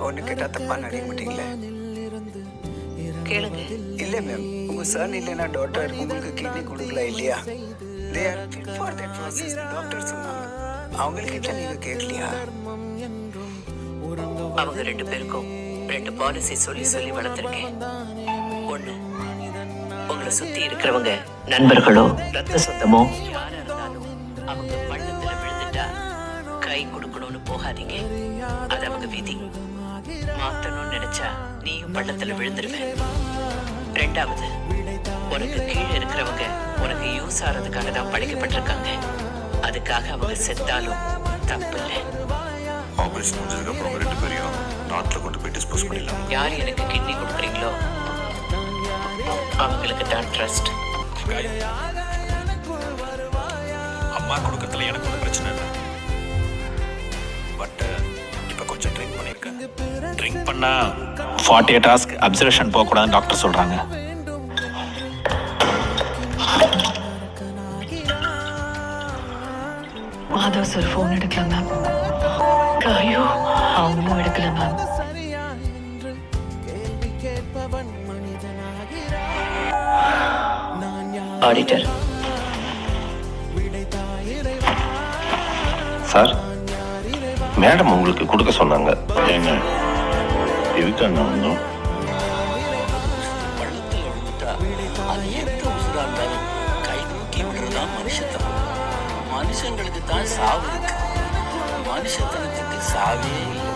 ஒன்று கேட்டால் தப்பாக நினைக்க மாட்டீங்களே? கேளுங்க. இல்லை மேம், உங்கள் சன் இல்லைன்னா டாக்டர் உங்களுக்கு கிட்னி கொடுக்கல இல்லையா? They are fit for that process doctor சொன்னாங்க. அவங்கக்கிட்ட நீங்கள் கேட்கலையா? அவங்க 2 பேருக்கும் 2 பாலிசி சொல்லி சொல்லி வளர்த்துருக்கேன். ஒண்ணு, உங்களை சுத்தி இருக்கிறவங்க நண்பர்களோ ரத்த சொந்தமோ யாரா இருந்தாலும் அவங்க பள்ளத்துல விழுந்துட்டா கை கொடுக்கணும்னு போகாதீங்க. அது அவங்க விதி. மாத்தணும்னு நினைச்சா நீயும் பள்ளத்துல விழுந்துருவேன். 2வது, உனக்கு கீழே இருக்கிறவங்க உனக்கு யூஸ் ஆறதுக்காக தான் படைக்கப்பட்டிருக்காங்க. அதுக்காக அவங்க செத்தாலும் தப்பு இல்லை. ஆபரேஷன் முடிஞ்சதுக்கு அப்புறம் 2 பேரையும் நாட்டில் கொண்டு போய் டிஸ்போஸ் பண்ணிடலாம். யார் எனக்கு கிட்னி கொடுக்குறீங்களோ அவங்களுக்கு தான் ட்ரஸ்ட். அம்மா கொடுக்கறதுல எனக்கு ஒன்றும் பிரச்சனை இல்லை. பட் இப்போ கொஞ்சம் ட்ரிங்க் பண்ணியிருக்கேன். ட்ரிங்க் பண்ணால் 48 hours அப்சர்வேஷன் போகக்கூடாதுன்னு டாக்டர் சொல்கிறாங்க. மாதவ் சார் ஃபோன் எடுக்கல மேம். ஐயோ, அவங்களும் எடுக்கல மேம். ஆடிட்டர் சார், மேடம் உங்களுக்கு கொடுக்க சொன்னாங்க. ஏங்க இதுக்கு என்ன வந்தோம்? பள்ளத்தில் விழுந்துட்டா அது எந்த உசுரா இருந்தாலும் கை தூக்கி விடுறதுதான் மனுஷத்தனம். மனுஷங்களுக்கு தான் சாவு இருக்கு, மனுஷத்தனத்துக்கு சாவே இல்லை.